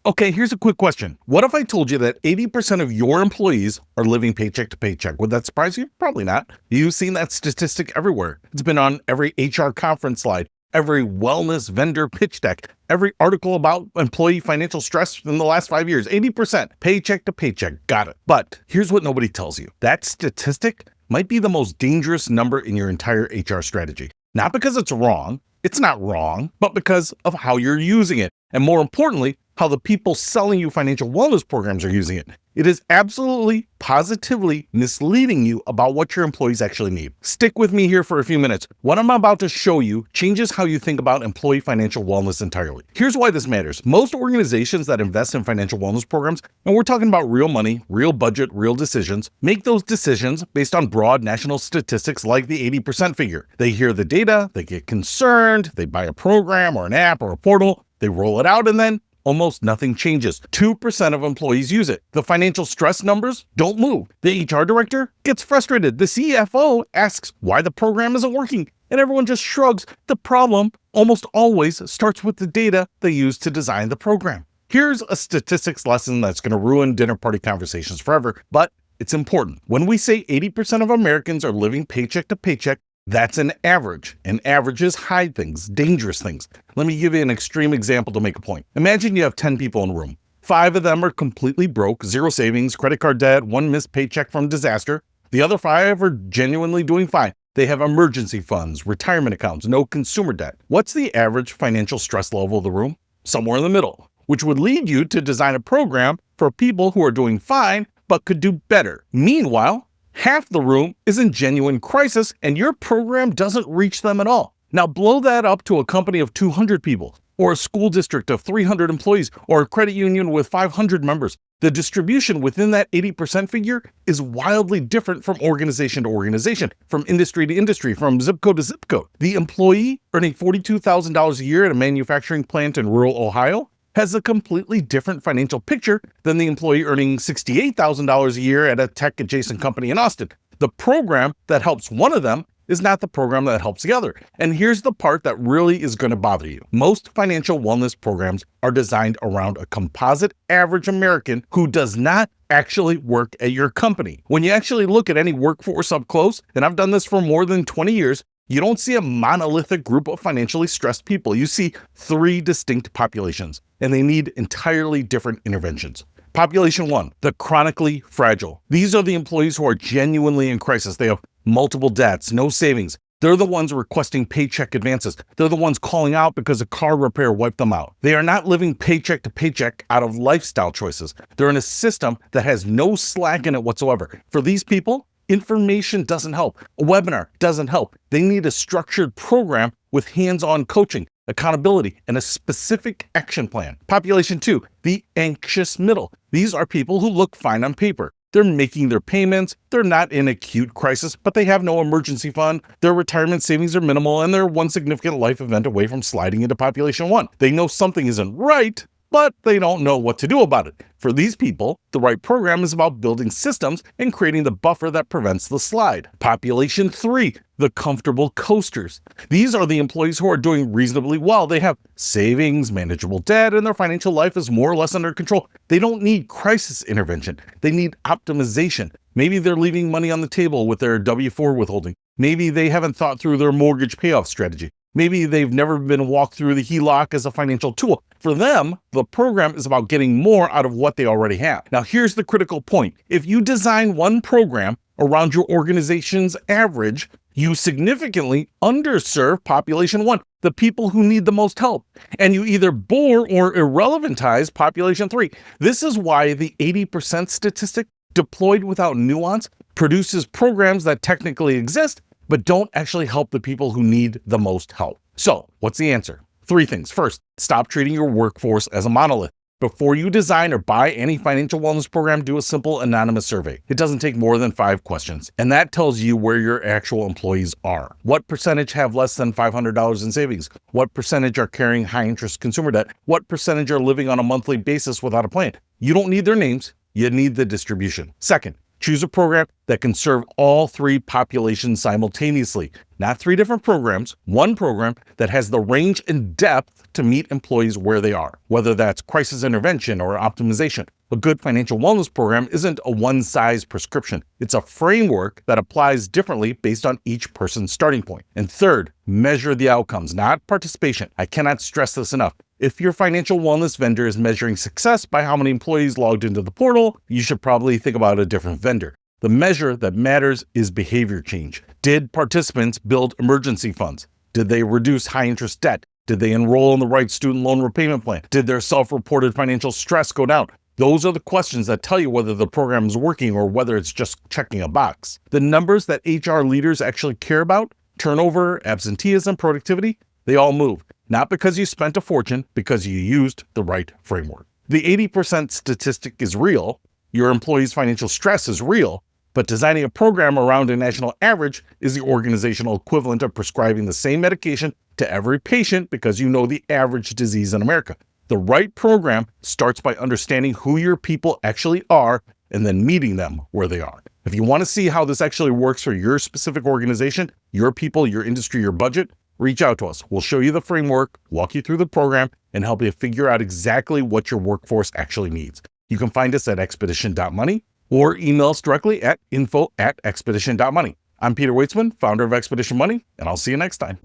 Okay, here's a quick question. What if I told you that 80% of your employees are living paycheck to paycheck? Would that surprise you? Probably not. You've seen that statistic everywhere. It's been on every HR conference slide, every wellness vendor pitch deck, every article about employee financial stress in the last 5 years. 80% paycheck to paycheck. Got it. But here's what nobody tells you. That statistic might be the most dangerous number in your entire HR strategy. Not because it's not wrong, but because of how you're using it. And more importantly, how the people selling you financial wellness programs are using it. It is absolutely, positively misleading you about what your employees actually need. Stick with me here for a few minutes. What I'm about to show you changes how you think about employee financial wellness entirely. Here's why this matters. Most organizations that invest in financial wellness programs, and we're talking about real money, real budget, real decisions, make those decisions based on broad national statistics like the 80% figure. They hear the data, they get concerned, they buy a program or an app or a portal, they roll it out, and then almost nothing changes. 2% of employees use it. The financial stress numbers don't move. The HR director gets frustrated. The CFO asks why the program isn't working, and everyone just shrugs. The problem almost always starts with the data they use to design the program. Here's a statistics lesson that's going to ruin dinner party conversations forever, but it's important. When we say 80% of Americans are living paycheck to paycheck, that's an average, and averages hide things, dangerous things. Let me give you an extreme example to make a point. Imagine you have 10 people in a room. 5 of them are completely broke, zero savings, credit card debt, 1 missed paycheck from disaster. The other 5 are genuinely doing fine. They have emergency funds, retirement accounts, no consumer debt. What's the average financial stress level of the room? Somewhere in the middle, which would lead you to design a program for people who are doing fine but could do better. Meanwhile, half the room is in genuine crisis and your program doesn't reach them at all. Now blow that up to a company of 200 people, or a school district of 300 employees, or a credit union with 500 members. The distribution within that 80% figure is wildly different from organization to organization, from industry to industry, from zip code to zip code. The employee earning $42,000 a year at a manufacturing plant in rural Ohio has a completely different financial picture than the employee earning $68,000 a year at a tech-adjacent company in Austin. The program that helps one of them is not the program that helps the other. And here's the part that really is going to bother you. Most financial wellness programs are designed around a composite average American who does not actually work at your company. When you actually look at any workforce up close, and I've done this for more than 20 years, you don't see a monolithic group of financially stressed people. You see 3 distinct populations, and they need entirely different interventions. Population 1, the chronically fragile. These are the employees who are genuinely in crisis. They have multiple debts, no savings. They're the ones requesting paycheck advances. They're the ones calling out because a car repair wiped them out. They are not living paycheck to paycheck out of lifestyle choices. They're in a system that has no slack in it whatsoever. For these people, information doesn't help. A webinar doesn't help. They need a structured program with hands-on coaching, accountability, and a specific action plan. Population 2, the anxious middle. These are people who look fine on paper. They're making their payments. They're not in acute crisis, but they have no emergency fund. Their retirement savings are minimal, and they're one significant life event away from sliding into population 1. They know something isn't right, but they don't know what to do about it. For these people, the right program is about building systems and creating the buffer that prevents the slide. Population 3, the comfortable coasters. These are the employees who are doing reasonably well. They have savings, manageable debt, and their financial life is more or less under control. They don't need crisis intervention. They need optimization. Maybe they're leaving money on the table with their W-4 withholding. Maybe they haven't thought through their mortgage payoff strategy. Maybe they've never been walked through the HELOC as a financial tool. For them, the program is about getting more out of what they already have. Now, here's the critical point. If you design one program around your organization's average, you significantly underserve population 1, the people who need the most help. And you either bore or irrelevantize population 3. This is why the 80% statistic, deployed without nuance, produces programs that technically exist, but don't actually help the people who need the most help. So, what's the answer? 3 things. First, stop treating your workforce as a monolith. Before you design or buy any financial wellness program, do a simple anonymous survey. It doesn't take more than 5 questions, and that tells you where your actual employees are. What percentage have less than $500 in savings? What percentage are carrying high-interest consumer debt? What percentage are living on a monthly basis without a plan? You don't need their names. You need the distribution. Second, Choose a program that can serve all three populations simultaneously. Not three different programs, one program that has the range and depth to meet employees where they are, whether that's crisis intervention or optimization. A good financial wellness program isn't a one-size prescription. It's a framework that applies differently based on each person's starting point. And third, measure the outcomes, not participation. I cannot stress this enough. If your financial wellness vendor is measuring success by how many employees logged into the portal, you should probably think about a different vendor. The measure that matters is behavior change. Did participants build emergency funds? Did they reduce high-interest debt? Did they enroll in the right student loan repayment plan? Did their self-reported financial stress go down? Those are the questions that tell you whether the program is working or whether it's just checking a box. The numbers that HR leaders actually care about, turnover, absenteeism, productivity, they all move. Not because you spent a fortune, because you used the right framework. The 80% statistic is real. Your employees' financial stress is real. But designing a program around a national average is the organizational equivalent of prescribing the same medication to every patient because you know the average disease in America. The right program starts by understanding who your people actually are and then meeting them where they are. If you want to see how this actually works for your specific organization, your people, your industry, your budget, reach out to us. We'll show you the framework, walk you through the program, and help you figure out exactly what your workforce actually needs. You can find us at expedition.money or email us directly at info@expedition.money. I'm Peter Weitzman, founder of Expedition Money, and I'll see you next time.